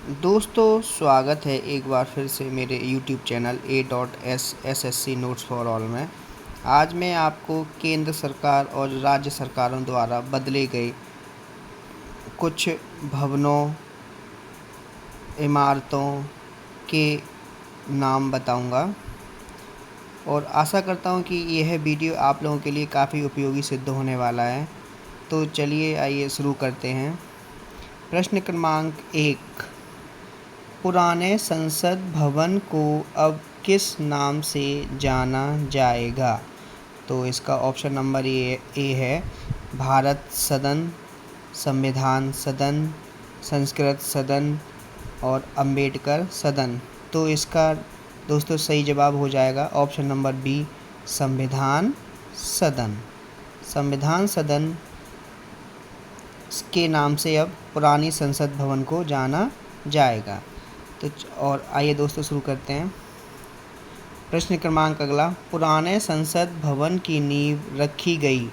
दोस्तों, स्वागत है एक बार फिर से मेरे YouTube channel A.SSC notes for all में। आज मैं आपको केंद्र सरकार और राज्य सरकारों द्वारा बदले गए कुछ भवनों, इमारतों के नाम बताऊंगा और आशा करता हूं कि यह वीडियो आप लोगों के लिए काफ़ी उपयोगी सिद्ध होने वाला है। तो चलिए आइए शुरू करते हैं। प्रश्न क्रमांक 1, पुराने संसद भवन को अब किस नाम से जाना जाएगा? तो इसका ऑप्शन नंबर ए है भारत सदन, संविधान सदन, संस्कृत सदन और अंबेडकर सदन। तो इसका दोस्तों सही जवाब हो जाएगा ऑप्शन नंबर बी, संविधान सदन। संविधान सदन के नाम से अब पुरानी संसद भवन को जाना जाएगा। तो और आइए दोस्तों शुरू करते हैं। प्रश्न क्रमांक अगला, पुराने संसद भवन की नींव रखी गई।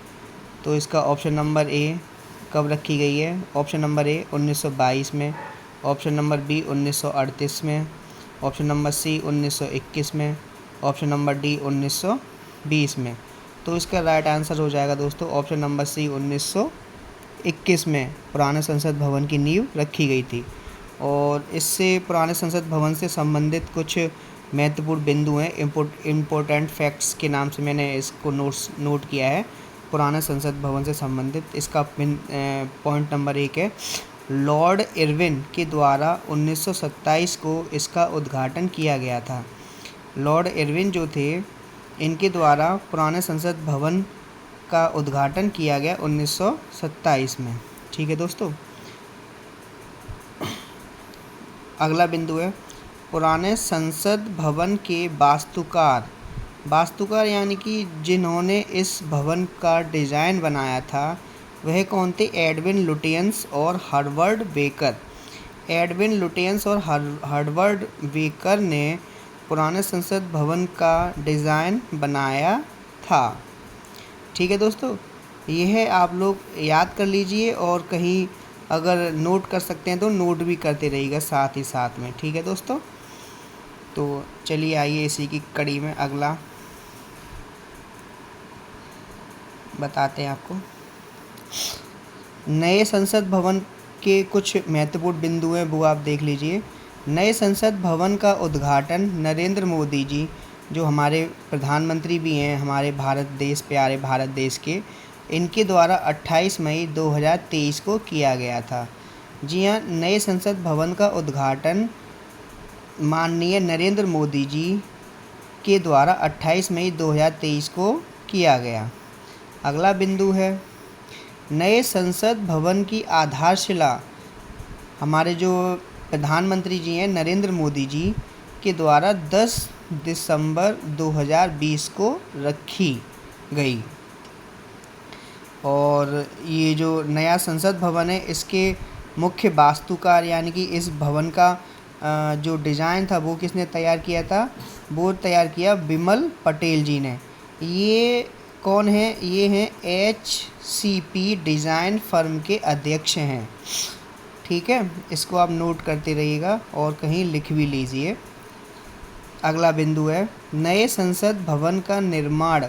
तो इसका ऑप्शन नंबर ए कब रखी गई है? ऑप्शन नंबर ए 1922 में, ऑप्शन नंबर बी 1938 में, ऑप्शन नंबर सी 1921 में, ऑप्शन नंबर डी 1920 में। तो इसका राइट आंसर हो जाएगा दोस्तों ऑप्शन नंबर सी 1921 में पुराने संसद भवन की नींव रखी गई थी। और इससे पुराने संसद भवन से संबंधित कुछ महत्वपूर्ण बिंदु हैं, इम्पोर्टेंट फैक्ट्स के नाम से मैंने इसको नोट किया है। पुराने संसद भवन से संबंधित इसका पॉइंट नंबर 1 है, लॉर्ड इरविन के द्वारा 1927 को इसका उद्घाटन किया गया था। लॉर्ड इरविन जो थे, इनके द्वारा पुराने संसद भवन का उद्घाटन किया गया 1927 में। ठीक है दोस्तों। अगला बिंदु है, पुराने संसद भवन के वास्तुकार यानी कि जिन्होंने इस भवन का डिज़ाइन बनाया था वह कौन थे? एडविन लुटियंस और हार्वर्ड बेकर। एडविन लुटियंस और हार्वर्ड बेकर ने पुराने संसद भवन का डिज़ाइन बनाया था। ठीक है दोस्तों, यह आप लोग याद कर लीजिए और कहीं अगर नोट कर सकते हैं तो नोट भी करते रहिएगा साथ ही साथ में। ठीक है दोस्तों। तो चलिए आइए इसी की कड़ी में अगला बताते हैं आपको। नए संसद भवन के कुछ महत्वपूर्ण बिंदु हैं, वो आप देख लीजिए। नए संसद भवन का उद्घाटन नरेंद्र मोदी जी, जो हमारे प्रधानमंत्री भी हैं हमारे प्यारे भारत देश के, इनके द्वारा 28 मई 2023 को किया गया था। जी हाँ, नए संसद भवन का उद्घाटन माननीय नरेंद्र मोदी जी के द्वारा 28 मई 2023 को किया गया। अगला बिंदु है, नए संसद भवन की आधारशिला हमारे जो प्रधानमंत्री जी हैं नरेंद्र मोदी जी के द्वारा 10 दिसंबर 2020 को रखी गई। और ये जो नया संसद भवन है, इसके मुख्य वास्तुकार यानी कि इस भवन का जो डिज़ाइन था वो किसने तैयार किया था? वो तैयार किया विमल पटेल जी ने। ये कौन है? ये हैं HCP डिज़ाइन फर्म के अध्यक्ष हैं। ठीक है, इसको आप नोट करते रहिएगा और कहीं लिख भी लीजिए। अगला बिंदु है, नए संसद भवन का निर्माण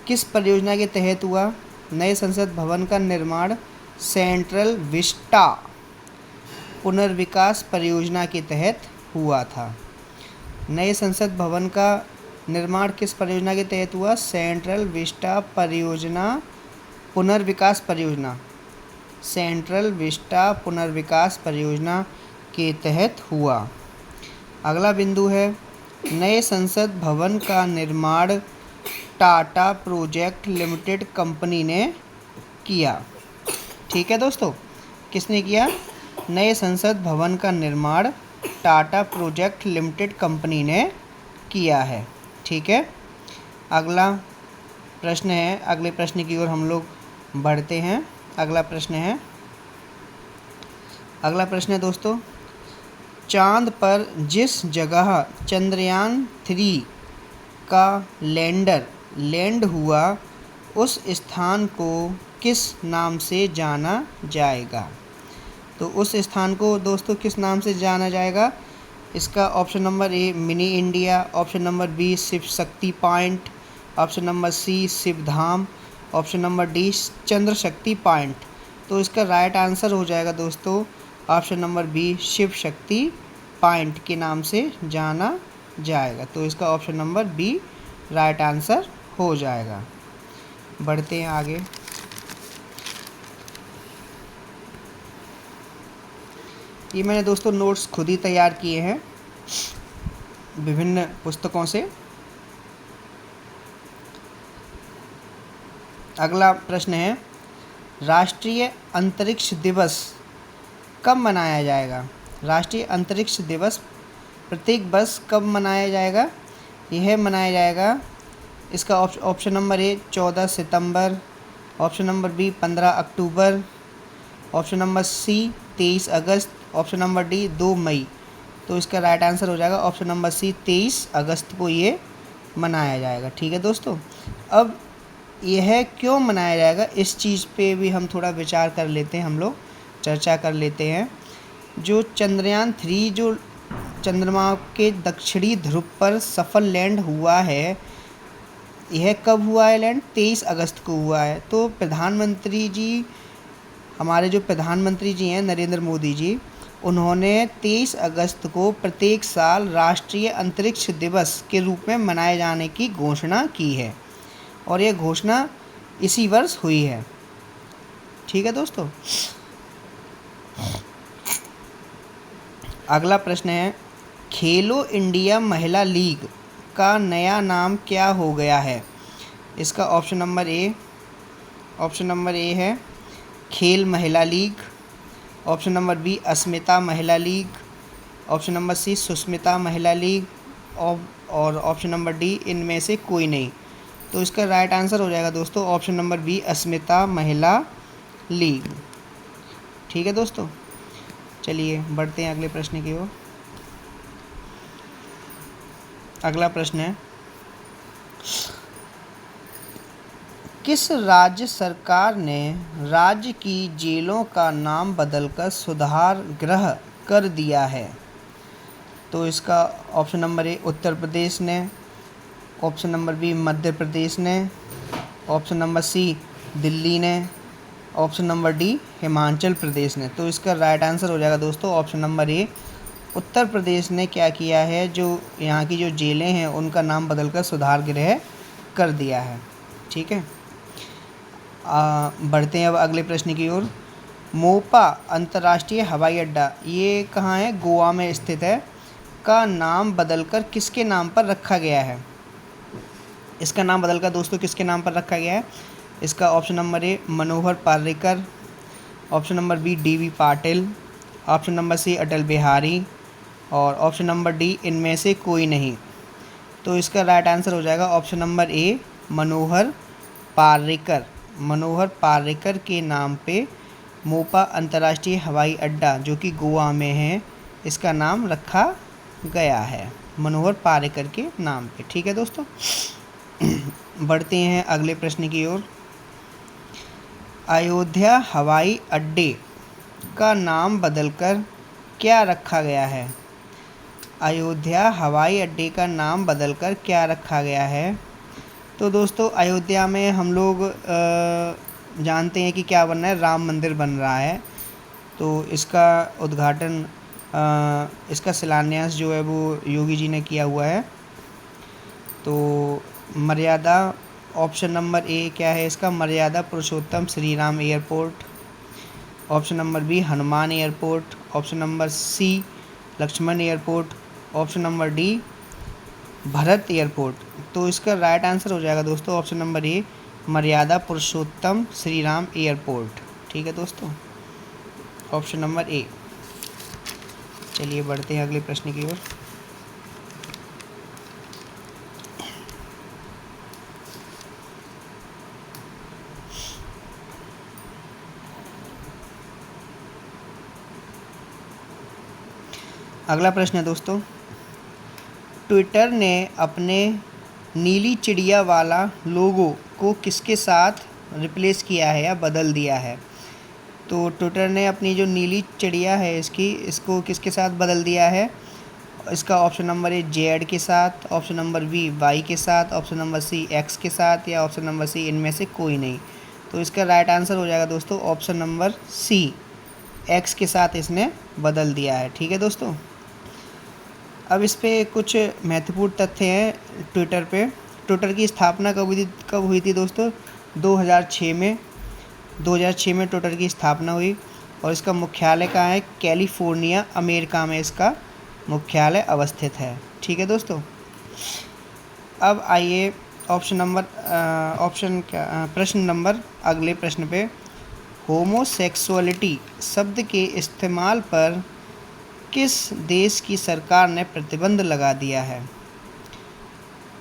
किस परियोजना के तहत हुआ? नए संसद भवन का निर्माण सेंट्रल विस्टा पुनर्विकास परियोजना के तहत हुआ था। नए संसद भवन का निर्माण किस परियोजना के तहत हुआ? सेंट्रल विस्टा पुनर्विकास परियोजना, सेंट्रल विस्टा पुनर्विकास परियोजना के तहत हुआ। अगला बिंदु है, नए संसद भवन का निर्माण टाटा प्रोजेक्ट लिमिटेड कंपनी ने किया। ठीक है दोस्तों, किसने किया? नए संसद भवन का निर्माण टाटा प्रोजेक्ट लिमिटेड कंपनी ने किया है। ठीक है। अगला प्रश्न है, अगले प्रश्न की ओर हम लोग बढ़ते हैं। अगला प्रश्न है दोस्तों, चांद पर जिस जगह चंद्रयान 3 का लैंड हुआ उस स्थान को किस नाम से जाना जाएगा? तो उस स्थान को दोस्तों किस नाम से जाना जाएगा? इसका option number A mini India, option number B Shiv Shakti point, option number C Shiv Dham, option number D Chandra Shakti point. तो इसका राइट आंसर हो जाएगा दोस्तों option number B Shiv Shakti point के नाम से जाना जाएगा। तो इसका option number B right answer हो जाएगा। बढ़ते हैं आगे। ये मैंने दोस्तों नोट्स खुद ही तैयार किए हैं विभिन्न पुस्तकों से। अगला प्रश्न है, राष्ट्रीय अंतरिक्ष दिवस कब मनाया जाएगा? राष्ट्रीय अंतरिक्ष दिवस प्रत्येक वर्ष कब मनाया जाएगा? यह मनाया जाएगा, इसका ऑप्शन नंबर ए 14 सितंबर, ऑप्शन नंबर बी 15 अक्टूबर, ऑप्शन नंबर सी 23 अगस्त, ऑप्शन नंबर डी 2 मई। तो इसका राइट आंसर हो जाएगा ऑप्शन नंबर सी 23 अगस्त को ये मनाया जाएगा। ठीक है दोस्तों, अब यह क्यों मनाया जाएगा इस चीज़ पे भी हम थोड़ा विचार कर लेते हैं, हम लोग चर्चा कर लेते हैं। जो चंद्रयान 3 जो चंद्रमा के दक्षिणी ध्रुव पर सफल लैंड हुआ है, यह कब हुआ है लैंड? 23 अगस्त को हुआ है। तो प्रधानमंत्री जी, हमारे जो प्रधानमंत्री जी हैं नरेंद्र मोदी जी, उन्होंने 23 अगस्त को प्रत्येक साल राष्ट्रीय अंतरिक्ष दिवस के रूप में मनाए जाने की घोषणा की है और यह घोषणा इसी वर्ष हुई है। ठीक है दोस्तों, अगला प्रश्न है, खेलो इंडिया महिला लीग का नया नाम क्या हो गया है? इसका ऑप्शन नंबर ए है Khel Mahila league, option number B Asmita Mahila league, option number C Sushmita Mahila league और ऑप्शन नंबर डी इनमें से कोई नहीं। तो इसका राइट आंसर हो जाएगा दोस्तों option number B Asmita Mahila league. ठीक है दोस्तों, चलिए बढ़ते हैं अगले प्रश्न की ओर। अगला प्रश्न है, किस राज्य सरकार ने राज्य की जेलों का नाम बदलकर सुधार गृह कर दिया है? तो इसका ऑप्शन नंबर ए उत्तर प्रदेश ने, option number B Madhya Pradesh ने, ऑप्शन नंबर सी दिल्ली ने, option number D Himachal Pradesh ने। तो इसका राइट आंसर हो जाएगा दोस्तों ऑप्शन नंबर ए उत्तर प्रदेश ने क्या किया है, जो यहाँ की जो जेलें हैं उनका नाम बदलकर सुधार गृह कर दिया है। ठीक है, बढ़ते हैं अब अगले प्रश्न की ओर। मोपा अंतर्राष्ट्रीय हवाई अड्डा ये कहाँ है? गोवा में स्थित है। का नाम बदलकर किसके नाम पर रखा गया है? इसका नाम बदलकर दोस्तों किसके नाम पर रखा गया है? इसका option number A Manohar Parrikar, option number B D V. Patil, option number C Atal Bihari और ऑप्शन नंबर डी इनमें से कोई नहीं। तो इसका राइट आंसर हो जाएगा option number A Manohar Parrikar. मनोहर पार्रिकर के नाम पे मोपा अंतर्राष्ट्रीय हवाई अड्डा जो कि गोवा में है, इसका नाम रखा गया है मनोहर पार्रिकर के नाम पे। ठीक है दोस्तों, बढ़ते हैं अगले प्रश्न की ओर। अयोध्या हवाई अड्डे का नाम बदलकर क्या रखा गया है? अयोध्या हवाई अड्डे का नाम बदलकर क्या रखा गया है? तो दोस्तों अयोध्या में हम लोग जानते हैं कि क्या बन रहा है, राम मंदिर बन रहा है। तो इसका उद्घाटन इसका शिलान्यास जो है वो योगी जी ने किया हुआ है। तो मर्यादा ऑप्शन नंबर ए क्या है इसका? मर्यादा पुरुषोत्तम Shri Ram airport, option number B Hanuman airport, option number C Lakshman airport, option number D Bharat airport. तो इसका राइट आंसर हो जाएगा दोस्तों ऑप्शन नंबर ए मर्यादा पुरुषोत्तम श्री राम एयरपोर्ट। ठीक है दोस्तों, ऑप्शन नंबर ए। चलिए बढ़ते हैं अगले प्रश्न की ओर। अगला प्रश्न है दोस्तों, ट्विटर ने अपने नीली चिड़िया वाला लोगो को किसके साथ रिप्लेस किया है या बदल दिया है? तो ट्विटर ने अपनी जो नीली चिड़िया है इसको किसके साथ बदल दिया है? इसका ऑप्शन नंबर ए जेड के साथ, ऑप्शन नंबर बी वाई के साथ, ऑप्शन नंबर सी एक्स के साथ, या ऑप्शन नंबर सी इनमें से कोई नहीं। तो इसका राइट आंसर हो जाएगा दोस्तों ऑप्शन नंबर सी, एक्स के साथ इसने बदल दिया है। ठीक है दोस्तों। अब इस पे कुछ महत्वपूर्ण तथ्य हैं ट्विटर पे। ट्विटर की स्थापना कब हुई थी दोस्तों? 2006 में। 2006 में ट्विटर की स्थापना हुई और इसका मुख्यालय कहाँ है? कैलिफोर्निया, अमेरिका में इसका मुख्यालय अवस्थित है। ठीक है दोस्तों। अब आइए प्रश्न नंबर अगले प्रश्न पे। होमोसेक्सुअलिटी शब्द के इस्तेमाल पर किस देश की सरकार ने प्रतिबंध लगा दिया है?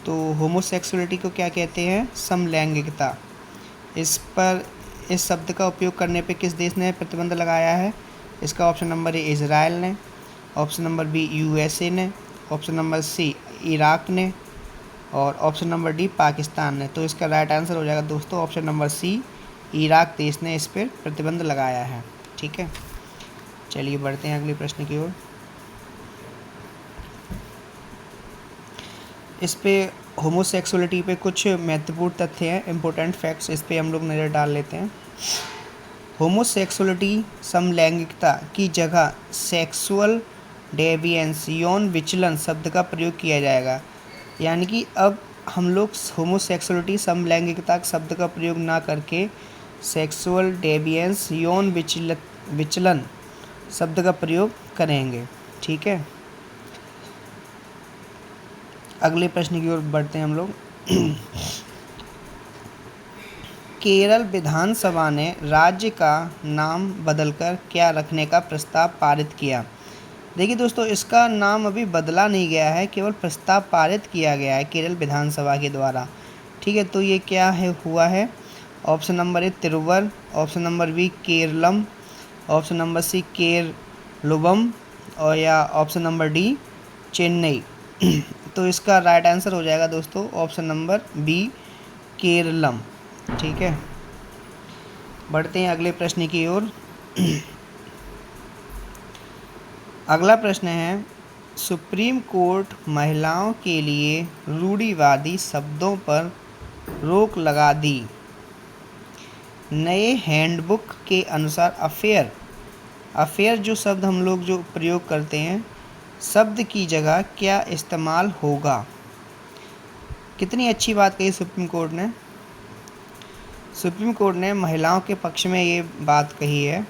तो होमोसेक्सुअलिटी को क्या कहते हैं? समलैंगिकता। इस शब्द का उपयोग करने पे किस देश ने प्रतिबंध लगाया है? इसका ऑप्शन नंबर ए इज़राइल ने, ऑप्शन नंबर बी यूएसए ने, ऑप्शन नंबर सी इराक ने, और ऑप्शन नंबर डी पाकिस्तान ने। तो इसका राइट आंसर हो जाएगा दोस्तों ऑप्शन नंबर सी, इराक देश ने इस पर प्रतिबंध लगाया है। ठीक है, चलिए बढ़ते हैं अगले प्रश्न की ओर। इस पे होमोसेक्सुअलिटी पे कुछ महत्वपूर्ण तथ्य हैं, इम्पोर्टेंट फैक्ट्स, इस पे हम लोग नज़र डाल लेते हैं। होमोसेक्सुअलिटी समलैंगिकता की जगह सेक्सुअल डेविएंस यौन विचलन शब्द का प्रयोग किया जाएगा। यानी कि अब हम लोग होमोसेक्सुअलिटी समलैंगिकता शब्द का प्रयोग ना करके सेक्सुअल डेविएंस यौन विचलन शब्द का प्रयोग करेंगे। ठीक है, अगले प्रश्न की ओर बढ़ते हैं हम लोग। केरल विधानसभा ने राज्य का नाम बदलकर क्या रखने का प्रस्ताव पारित किया? देखिए दोस्तों, इसका नाम अभी बदला नहीं गया है, केवल प्रस्ताव पारित किया गया है केरल विधानसभा के द्वारा। ठीक है, तो ये क्या है हुआ है? Option number A Tiruvar, option number B Keralam, option number C Keralubam, और या ऑप्शन नंबर डी चेन्नई। तो इसका राइट आंसर हो जाएगा दोस्तों ऑप्शन नंबर बी केरलम। ठीक है, बढ़ते हैं अगले प्रश्न की ओर। अगला प्रश्न है, सुप्रीम कोर्ट महिलाओं के लिए रूढ़िवादी शब्दों पर रोक लगा दी। नए हैंडबुक के अनुसार अफेयर जो शब्द हम लोग जो प्रयोग करते हैं, शब्द की जगह क्या इस्तेमाल होगा? कितनी अच्छी बात कही सुप्रीम कोर्ट ने। सुप्रीम कोर्ट ने महिलाओं के पक्ष में ये बात कही है।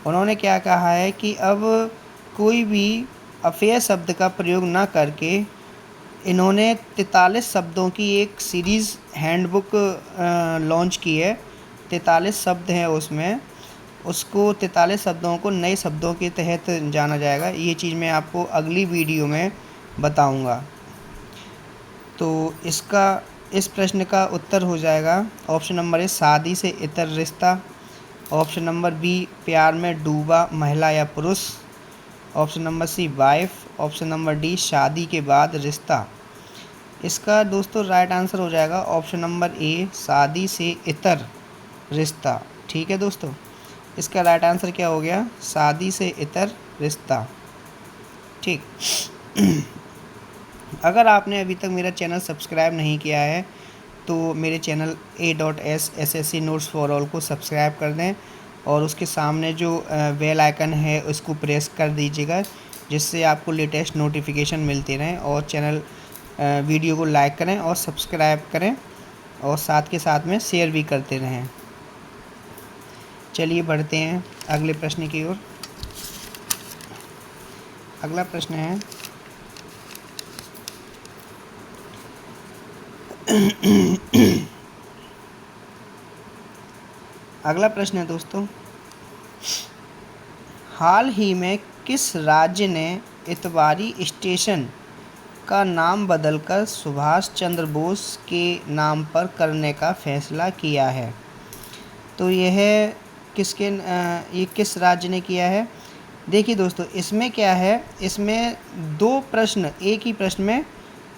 उन्होंने क्या कहा है कि अब कोई भी अफेयर शब्द का प्रयोग ना करके इन्होंने 43 शब्दों की एक सीरीज़ हैंडबुक लॉन्च की है। 43 शब्द हैं उसमें, उसको 43 शब्दों को नए शब्दों के तहत जाना जाएगा। ये चीज़ मैं आपको अगली वीडियो में बताऊंगा। तो इस प्रश्न का उत्तर हो जाएगा ऑप्शन नंबर ए शादी से इतर रिश्ता, ऑप्शन नंबर बी प्यार में डूबा महिला या पुरुष, option number C wife, option number D शादी के बाद रिश्ता। इसका दोस्तों राइट आंसर हो जाएगा ऑप्शन नंबर ए शादी से इतर रिश्ता। ठीक है दोस्तों, इसका राइट आंसर क्या हो गया? शादी से इतर रिश्ता। ठीक। अगर आपने अभी तक मेरा चैनल सब्सक्राइब नहीं किया है तो मेरे channel A.S SSC notes for all को सब्सक्राइब कर दें और उसके सामने जो बेल आइकन है उसको प्रेस कर दीजिएगा, जिससे आपको लेटेस्ट नोटिफिकेशन मिलते रहें। और चैनल वीडियो को लाइक करें और सब्सक्राइब करें और साथ के साथ में शेयर भी करते रहें। चलिए बढ़ते हैं अगले प्रश्न की ओर। अगला प्रश्न है, अगला प्रश्न है दोस्तों, हाल ही में किस राज्य ने इतवारी स्टेशन का नाम बदलकर सुभाष चंद्र बोस के नाम पर करने का फैसला किया है? तो ये किस राज्य ने किया है? देखिए दोस्तों, इसमें क्या है, इसमें दो प्रश्न एक ही प्रश्न में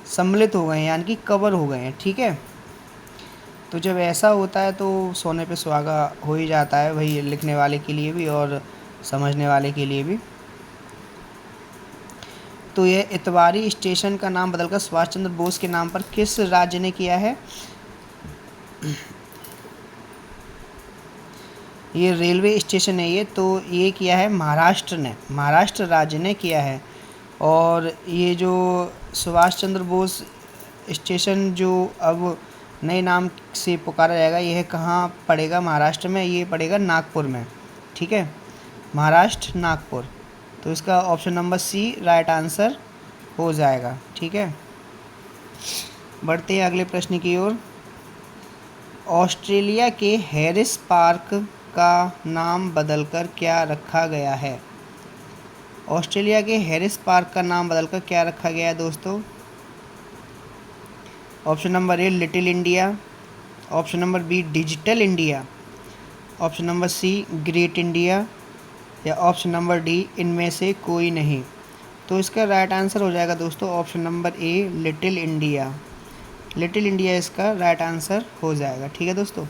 सम्मिलित हो गए हैं, यानी कि कवर हो गए हैं। ठीक है, तो जब ऐसा होता है तो सोने पे सुहागा हो ही जाता है, वही लिखने वाले के लिए भी और समझने वाले के लिए भी। तो यह इतवारी स्टेशन का नाम बदलकर सुभाष चंद्र बोस के नाम पर किस राज्य ने किया है? ये रेलवे स्टेशन है ये, तो ये किया है महाराष्ट्र ने, महाराष्ट्र राज्य ने किया है। और ये जो सुभाष चंद्र बोस स्टेशन जो अब नए नाम से पुकारा जाएगा, यह कहाँ पड़ेगा? महाराष्ट्र में, ये पड़ेगा नागपुर में। ठीक है, महाराष्ट्र नागपुर। तो इसका option number C right answer हो जाएगा। ठीक है, बढ़ते हैं अगले प्रश्न की ओर। ऑस्ट्रेलिया के हैरिस पार्क का नाम बदलकर क्या रखा गया है? ऑस्ट्रेलिया के हैरिस पार्क का नाम बदलकर क्या रखा गया है दोस्तों? Option number A little India, option number B digital India, option number C great India, या ऑप्शन नंबर डी इनमें से कोई नहीं। तो इसका राइट आंसर हो जाएगा दोस्तों option number A little India. Little India इसका राइट आंसर हो जाएगा। ठीक है दोस्तों,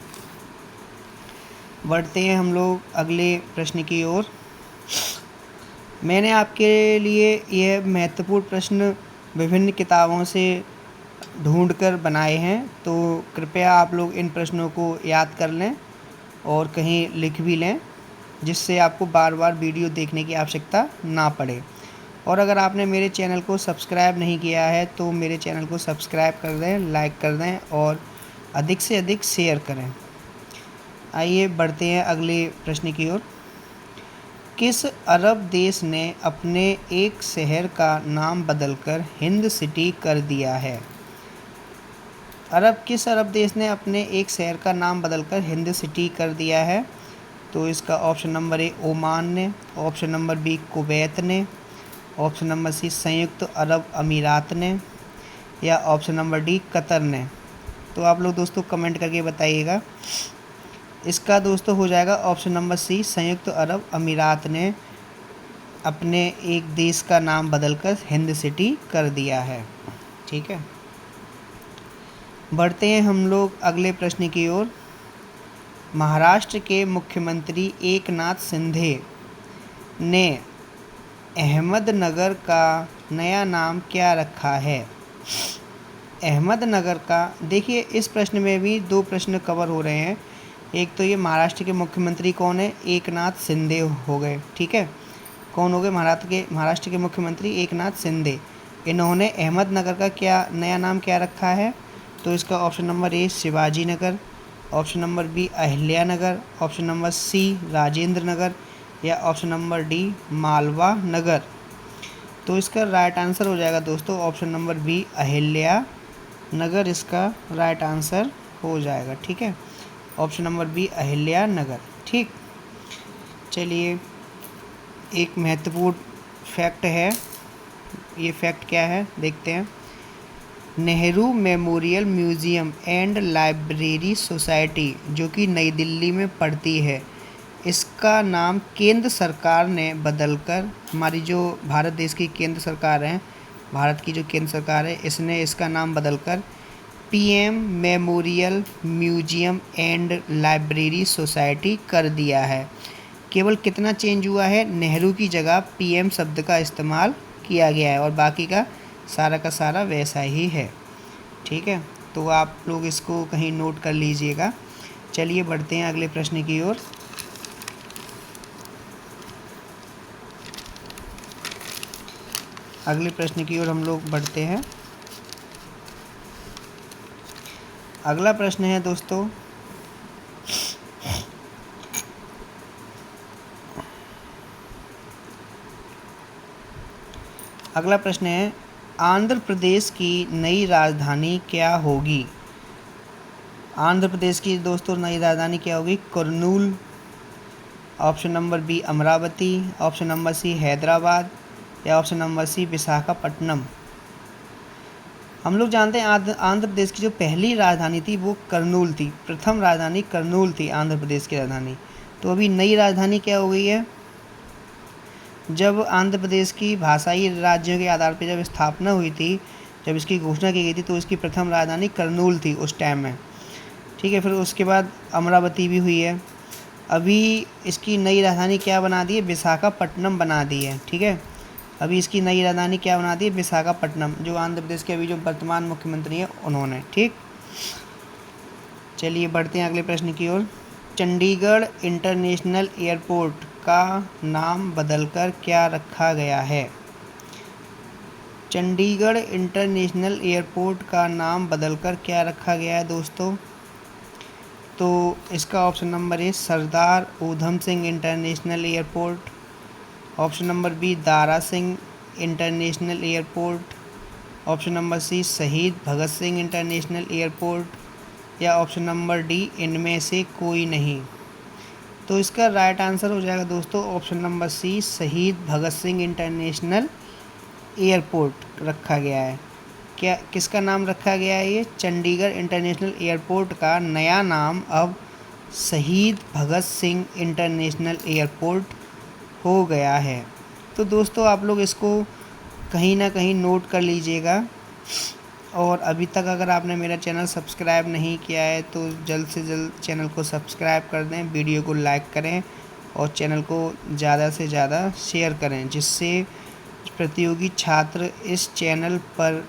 बढ़ते हैं हम लोग अगले प्रश्न की ओर। मैंने आपके लिए यह महत्वपूर्ण प्रश्न विभिन्न किताबों से ढूंढकर बनाए हैं, तो कृपया आप लोग इन प्रश्नों को याद कर लें और कहीं लिख भी लें, जिससे आपको बार बार वीडियो देखने की आवश्यकता ना पड़े। और अगर आपने मेरे चैनल को सब्सक्राइब नहीं किया है तो मेरे चैनल को सब्सक्राइब कर दें, लाइक कर दें और अधिक से अधिक शेयर करें। आइए बढ़ते हैं अगले प्रश्न की ओर। किस अरब देश ने अपने एक शहर का नाम बदलकर हिंद सिटी कर दिया है? किस अरब देश ने अपने एक शहर का नाम बदलकर हिंद सिटी कर दिया है? तो इसका ऑप्शन नंबर ए ओमान ने, ऑप्शन नंबर बी कुवैत ने, ऑप्शन नंबर सी संयुक्त अरब अमीरात ने, या ऑप्शन नंबर डी कतर ने। तो आप लोग दोस्तों कमेंट करके बताइएगा। इसका दोस्तों हो जाएगा ऑप्शन नंबर सी संयुक्त अरब अमीरात ने अपने एक देश का नाम बदलकर हिंद सिटी कर दिया है। ठीक है, बढ़ते हैं हम लोग अगले प्रश्न की ओर। महाराष्ट्र के मुख्यमंत्री एकनाथ शिंदे ने अहमदनगर का नया नाम क्या रखा है? अहमदनगर का, देखिए इस प्रश्न में भी दो प्रश्न कवर हो रहे हैं। एक तो ये महाराष्ट्र के मुख्यमंत्री कौन है? एकनाथ शिंदे हो गए। ठीक है, कौन हो गए? महाराष्ट्र के मुख्यमंत्री एकनाथ शिंदे। इन्होंने अहमदनगर का क्या नया नाम क्या रखा है? तो इसका option number A Shivaji Nagar, option number B Ahilya Nagar, option number C Rajendra Nagar, या option number D Malwa Nagar. तो इसका राइट आंसर हो जाएगा दोस्तों option number B Ahilya Nagar, इसका राइट आंसर हो जाएगा। ठीक है, option number B Ahilya Nagar. ठीक, चलिए एक महत्वपूर्ण फैक्ट है, ये फैक्ट क्या है देखते हैं। Nehru memorial museum and library society, जो कि नई दिल्ली में पड़ती है, इसका नाम केंद्र सरकार ने बदलकर, हमारी जो भारत देश की केंद्र सरकार है, भारत की जो केंद्र सरकार है, इसने इसका नाम बदलकर PM memorial museum and library society कर दिया है। केवल कितना चेंज हुआ है? नेहरू की जगह पीएम शब्द का इस्तेमाल किया गया है और बाकी का सारा वैसा ही है। ठीक है, तो आप लोग इसको कहीं नोट कर लीजिएगा। चलिए बढ़ते हैं अगले प्रश्न की ओर। अगले प्रश्न की ओर हम लोग बढ़ते हैं। अगला प्रश्न है दोस्तों, अगला प्रश्न है आंध्र प्रदेश की नई राजधानी क्या होगी? आंध्र प्रदेश की दोस्तों नई राजधानी क्या होगी? Kurnool, option number B Amaravati, option number C Hyderabad, या ऑप्शन नंबर सी विशाखापट्टनम। हम लोग जानते हैं आंध्र प्रदेश की जो पहली राजधानी थी वो कर्नूल थी, प्रथम राजधानी कर्नूल थी आंध्र प्रदेश की राजधानी। तो अभी नई राजधानी क्या हो गई है? जब आंध्र प्रदेश की भाषाई राज्यों के आधार पर जब स्थापना हुई थी, जब इसकी घोषणा की गई थी, तो इसकी प्रथम राजधानी कर्नूल थी उस टाइम में। ठीक है। फिर उसके बाद अमरावती भी हुई है। अभी इसकी नई राजधानी क्या बना दी है? विशाखापट्टनम बना दी है। ठीक है, अभी इसकी नई राजधानी क्या बना दी है? विशाखापट्टनम, जो आंध्र प्रदेश के अभी जो वर्तमान मुख्यमंत्री हैं उन्होंने। ठीक, चलिए बढ़ते हैं अगले प्रश्न की ओर। चंडीगढ़ इंटरनेशनल एयरपोर्ट का नाम बदलकर क्या रखा गया है? चंडीगढ़ इंटरनेशनल एयरपोर्ट का नाम बदलकर क्या रखा गया है दोस्तों? तो इसका option number A Sardar Udham Singh international airport, option number B Dara Singh international airport, option number C Shaheed Bhagat Singh international airport, या ऑप्शन नंबर डी इनमें से कोई नहीं। तो इसका राइट आंसर हो जाएगा दोस्तों option number C Shaheed Bhagat Singh international airport रखा गया है। क्या किसका नाम रखा गया है? ये चंडीगढ़ इंटरनेशनल एयरपोर्ट का नया नाम अब शहीद भगत सिंह इंटरनेशनल एयरपोर्ट हो गया है। तो दोस्तों आप लोग इसको कहीं ना कहीं नोट कर लीजिएगा, और अभी तक अगर आपने मेरा चैनल सब्सक्राइब नहीं किया है तो जल्द से जल्द चैनल को सब्सक्राइब कर दें, वीडियो को लाइक करें और चैनल को ज़्यादा से ज़्यादा शेयर करें, जिससे प्रतियोगी छात्र इस चैनल पर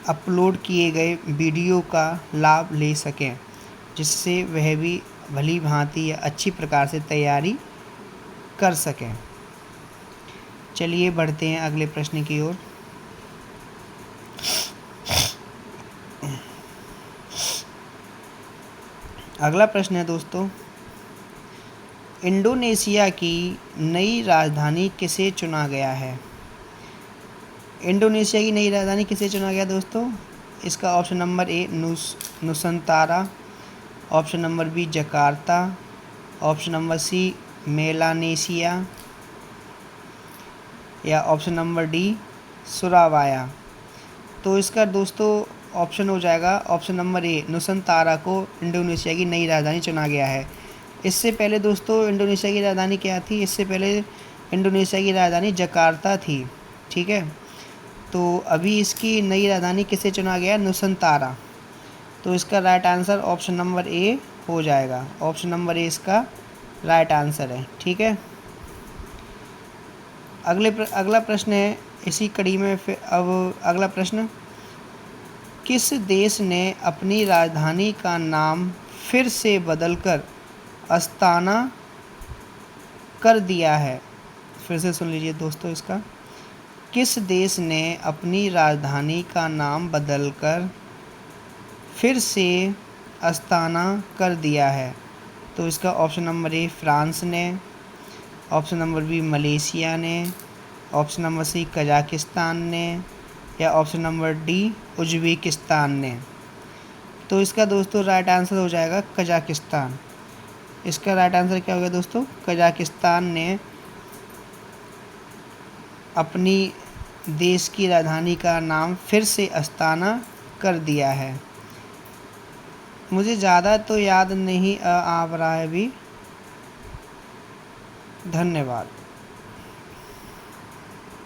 अपलोड किए गए वीडियो का लाभ ले सकें, जिससे वह भी भली भांति या अच्छी प्रकार से तैयारी कर सकें। चलिए बढ़ते हैं अगले प्रश्न की ओर। अगला प्रश्न है दोस्तों, इंडोनेशिया की नई राजधानी किसे चुना गया है? इंडोनेशिया की नई राजधानी किसे चुना गया दोस्तों? इसका option number A Nusantara, option number B Jakarta, option number C Melanesia, या ऑप्शन नंबर डी सुरावाया। तो इसका दोस्तों ऑप्शन हो जाएगा ऑप्शन नंबर ए नुसंतारा को इंडोनेशिया की नई राजधानी चुना गया है। इससे पहले दोस्तों इंडोनेशिया की राजधानी क्या थी? इससे पहले इंडोनेशिया की राजधानी जकार्ता थी। ठीक है, तो अभी इसकी नई राजधानी किसे चुना गया? नुसंतारा। तो इसका राइट आंसर ऑप्शन नंबर ए हो जाएगा। ऑप्शन नंबर ए इसका राइट आंसर है। ठीक है, अगला प्रश्न है इसी कड़ी में। फिर अब अगला प्रश्न, किस देश ने अपनी राजधानी का नाम फिर से बदलकर अस्ताना कर दिया है? फिर से सुन लीजिए दोस्तों इसका, किस देश ने अपनी राजधानी का नाम बदलकर फिर से अस्ताना कर दिया है? तो इसका ऑप्शन नंबर ए फ्रांस ने, ऑप्शन नंबर बी मलेशिया ने, ऑप्शन नंबर सी कजाकिस्तान ने, या ऑप्शन नंबर डी उज्बेकिस्तान ने। तो इसका दोस्तों राइट आंसर हो जाएगा कजाकिस्तान। इसका राइट आंसर क्या हो गया दोस्तों? कजाकिस्तान ने अपनी देश की राजधानी का नाम फिर से अस्ताना कर दिया है। मुझे ज़्यादा तो याद नहीं आ रहा है अभी। धन्यवाद।